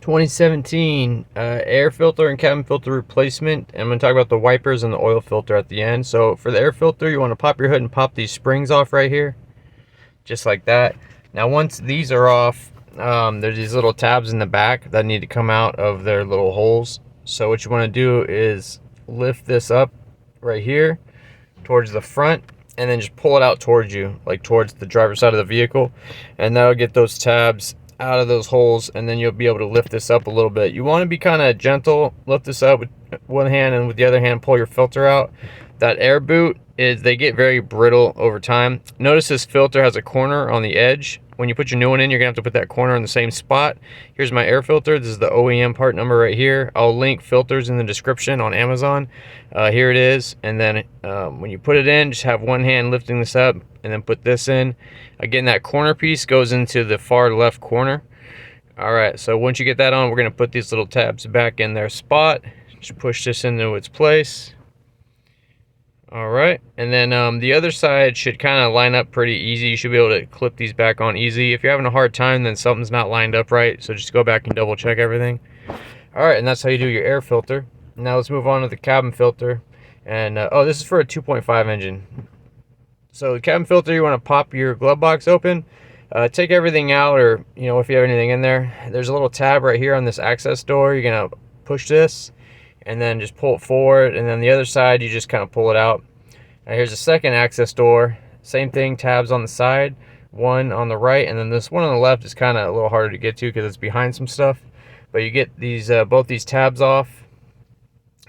2017 air filter and cabin filter replacement. I'm going to talk about the wipers and the oil filter at the end. So for the air filter, you want to pop your hood and pop these springs off right here, just like that. Now once these are off, there's these little tabs in the back that need to come out of their little holes. So what you want to do is lift this up right here towards the front, and then just pull it out towards you, like towards the driver's side of the vehicle, and that'll get those tabs out of those holes, and then you'll be able to lift this up a little bit. You want to be kind of gentle, lift this up with one hand, and with the other hand pull your filter out. That air boot they get very brittle over time. Notice this filter has a corner on the edge. When you put your new one in, you're gonna have to put that corner in the same spot. Here's my air filter. This is the OEM part number right here. I'll link filters in the description on Amazon. Here it is. And then when you put it in, just have one hand lifting this up and then put this in. Again, that corner piece goes into the far left corner. All right, so once you get that on, we're gonna put these little tabs back in their spot. Just push this into its place. All right, and then the other side should kind of line up pretty easy. You should be able to clip these back on easy. If you're having a hard time, then something's not lined up right, so just go back and double check everything. All right, and that's how you do your air filter. Now let's move on to the cabin filter. And oh, this is for a 2.5 engine. So the cabin filter, you want to pop your glove box open, take everything out, or if you have anything in there. There's a little tab right here on this access door. You're gonna push this and then just pull it forward, and then the other side you just kind of pull it out. Now here's a second access door, same thing, tabs on the side, one on the right, and then this one on the left is kind of a little harder to get to because it's behind some stuff. But you get these both these tabs off,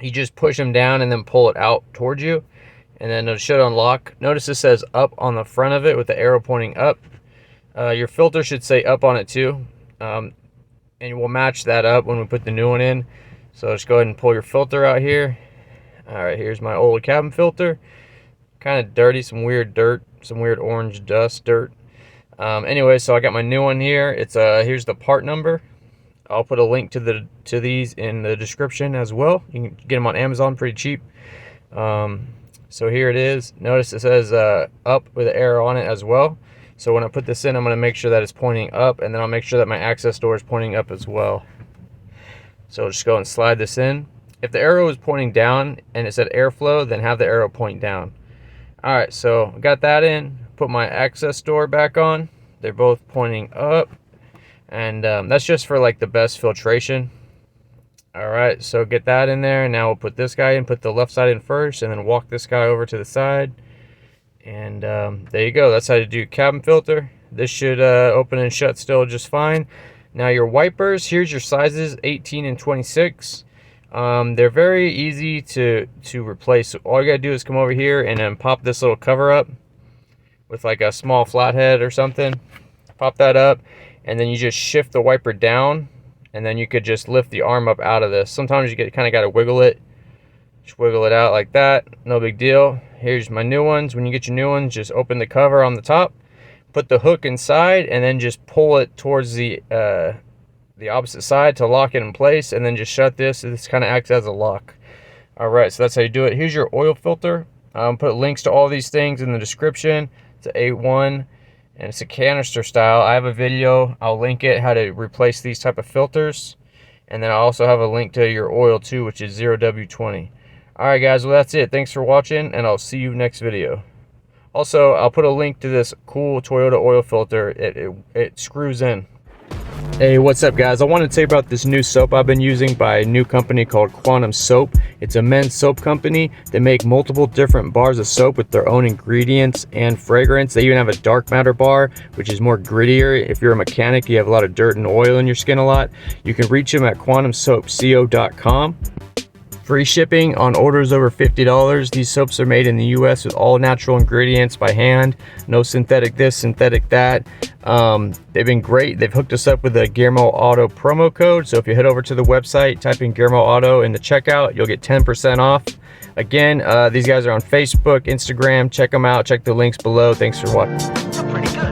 you just push them down and then pull it out towards you, and then it should unlock. Notice this says up on the front of it with the arrow pointing up. Your filter should say up on it too, and we'll match that up when we put the new one in. So just go ahead and pull your filter out here. All right, here's my old cabin filter. Kind of dirty, some weird dirt, some weird orange dust dirt. Anyway, so I got my new one here. It's here's the part number. I'll put a link to these in the description as well. You can get them on Amazon pretty cheap. So here it is. Notice it says up with an arrow on it as well. So when I put this in, I'm going to make sure that it's pointing up, and then I'll make sure that my access door is pointing up as well. So just go and slide this in. If the arrow is pointing down and it said airflow, then have the arrow point down. All right, so got that in. Put my access door back on. They're both pointing up, and that's just for like the best filtration. All right, so get that in there. Now we'll put this guy in, put the left side in first, and then walk this guy over to the side. And there you go. That's how to do cabin filter. This should open and shut still just fine. Now your wipers, here's your sizes, 18 and 26. They're very easy to replace. So all you gotta do is come over here and then pop this little cover up with like a small flathead or something. Pop that up, and then you just shift the wiper down, and then you could just lift the arm up out of this. Sometimes you kind of gotta wiggle it. Just wiggle it out like that, no big deal. Here's my new ones. When you get your new ones, just open the cover on the top, put the hook inside, and then just pull it towards the opposite side to lock it in place, and then just shut this. This kind of acts as a lock. All right, so that's how you do it. Here's your oil filter. Put links to all these things in the description. It's an A1, and it's a canister style. I have a video, I'll link it, how to replace these type of filters. And then I also have a link to your oil too, which is 0W20. All right, guys, well, that's it. Thanks for watching, and I'll see you next video. Also, I'll put a link to this cool Toyota oil filter. It screws in. Hey, what's up, guys? I wanted to tell you about this new soap I've been using by a new company called Quantum Soap. It's a men's soap company. They make multiple different bars of soap with their own ingredients and fragrance. They even have a dark matter bar, which is more grittier. If you're a mechanic, you have a lot of dirt and oil in your skin a lot, you can reach them at quantumsoapco.com. Free shipping on orders over $50. These soaps are made in the US with all natural ingredients by hand. No synthetic this, synthetic that. They've been great. They've hooked us up with a Guillermo Auto promo code. So if you head over to the website, type in Guillermo Auto in the checkout, you'll get 10% off. Again, these guys are on Facebook, Instagram. Check them out. Check the links below. Thanks for watching.